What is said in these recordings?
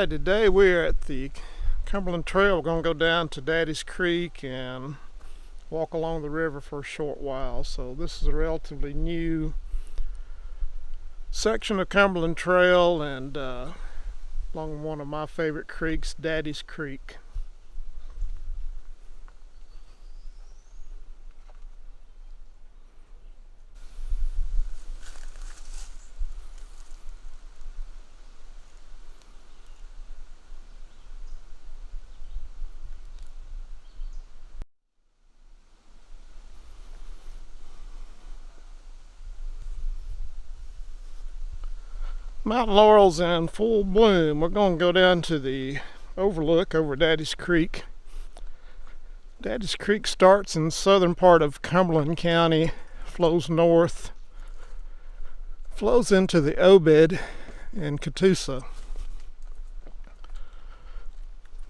Alright, today we're at the Cumberland Trail. We're going to go down to Daddy's Creek and walk along the river for a short while. So this is a relatively new section of Cumberland Trail and along one of my favorite creeks, Daddy's Creek. Mountain laurel's in full bloom. We're going to go down to the overlook over Daddy's Creek. Daddy's Creek starts in the southern part of Cumberland County, flows north, flows into the Obed in Catoosa.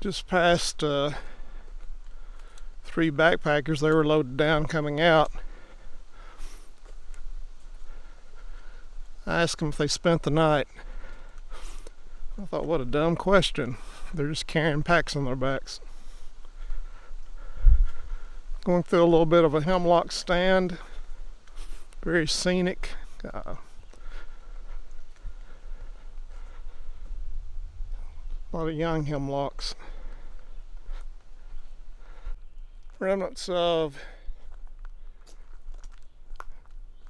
Just past 3 backpackers, they were loaded down coming out. I asked them if they spent the night. I thought, what a dumb question. They're just carrying packs on their backs. Going through a little bit of a hemlock stand. Very scenic. A lot of young hemlocks. Remnants of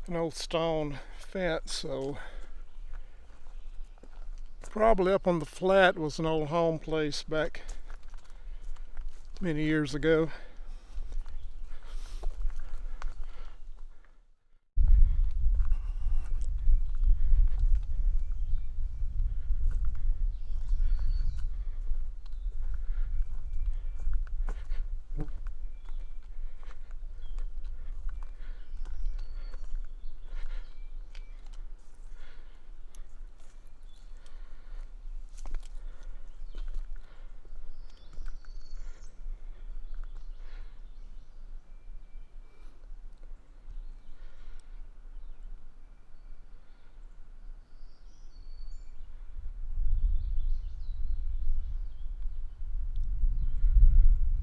an old stone fence, so probably up on the flat was an old home place back many years ago.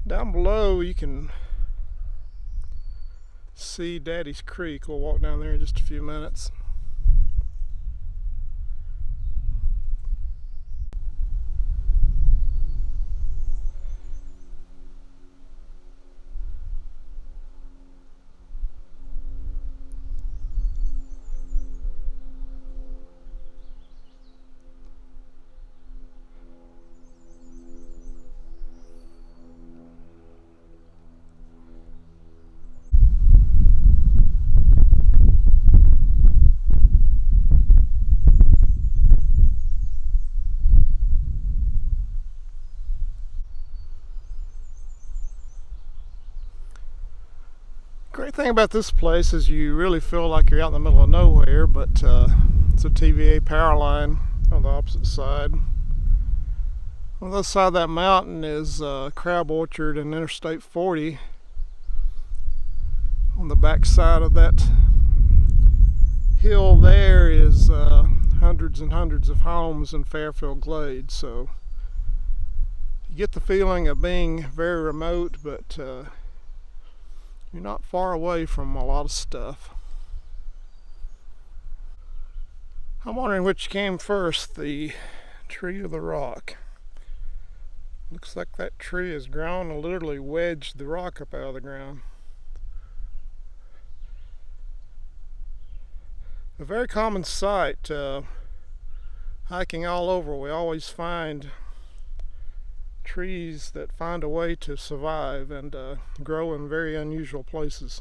Down below you can see Daddy's Creek. We'll walk down there in just a few minutes. Great thing about this place is you really feel like you're out in the middle of nowhere, but it's a TVA power line on the opposite side. On the other side of that mountain is Crab Orchard and Interstate 40. On the back side of that hill there is hundreds and hundreds of homes in Fairfield Glade, so you get the feeling of being very remote, but you're not far away from a lot of stuff. I'm wondering which came first, the tree or the rock. Looks like that tree has grown and literally wedged the rock up out of the ground. A very common sight, hiking all over. We always find trees that find a way to survive and grow in very unusual places.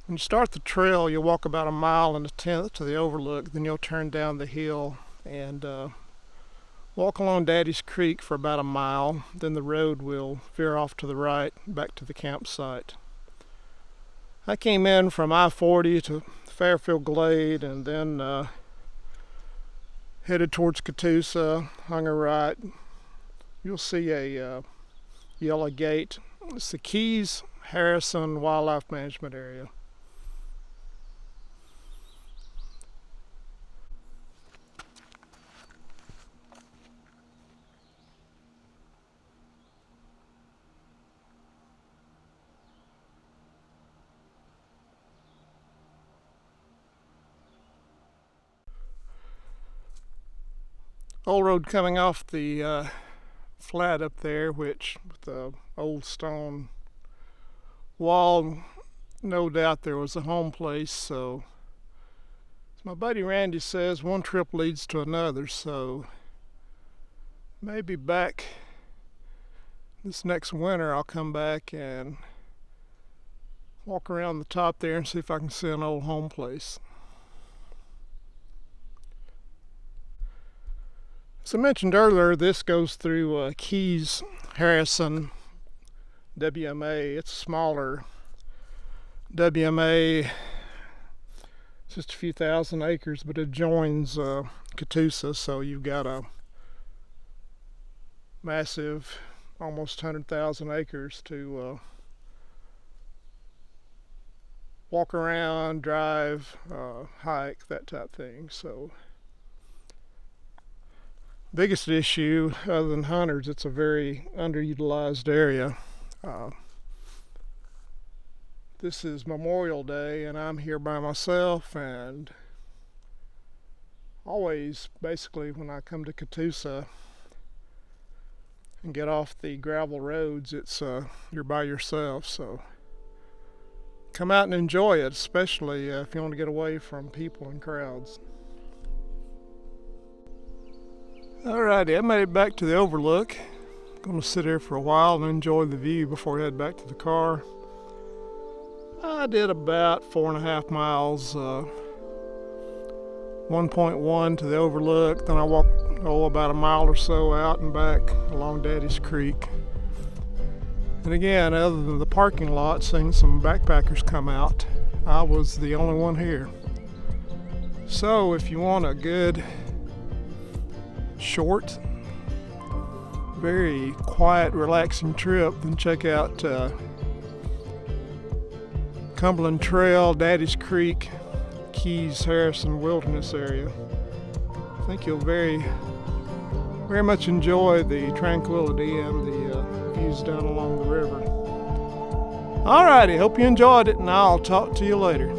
When you start the trail, you'll walk about 1.1 miles to the overlook, then you'll turn down the hill and walk along Daddy's Creek for about 1 mile, then the road will veer off to the right back to the campsite. I came in from I-40 to Fairfield Glade and then headed towards Catoosa, hung a right. You'll see a yellow gate. It's the Keyes Harrison Wildlife Management Area. Old road coming off the flat up there, which with the old stone wall, no doubt there was a home place. So as my buddy Randy says, one trip leads to another, so maybe back this next winter I'll come back and walk around the top there and see if I can see an old home place. As I mentioned earlier, this goes through Keyes Harrison WMA. It's a smaller WMA, just a few thousand acres, but it adjoins Catoosa, so you've got a massive, almost 100,000 acres to walk around, drive, hike, that type thing. So biggest issue, other than hunters, it's a very underutilized area. This is Memorial Day and I'm here by myself, and always basically when I come to Catoosa and get off the gravel roads, it's you're by yourself. So come out and enjoy it, especially if you want to get away from people and crowds. Alrighty, I made it back to the overlook. I'm going to sit here for a while and enjoy the view before I head back to the car. I did about 4.5 miles, 1.1 to the overlook. Then I walked about 1 mile or so out and back along Daddy's Creek. And again, other than the parking lot, seeing some backpackers come out, I was the only one here. So if you want a good, short, very quiet, relaxing trip, then check out Cumberland Trail, Daddy's Creek, Keyes Harrison Wilderness area. I think you'll very much enjoy the tranquility and the views down along the river. Alrighty, hope you enjoyed it, and I'll talk to you later.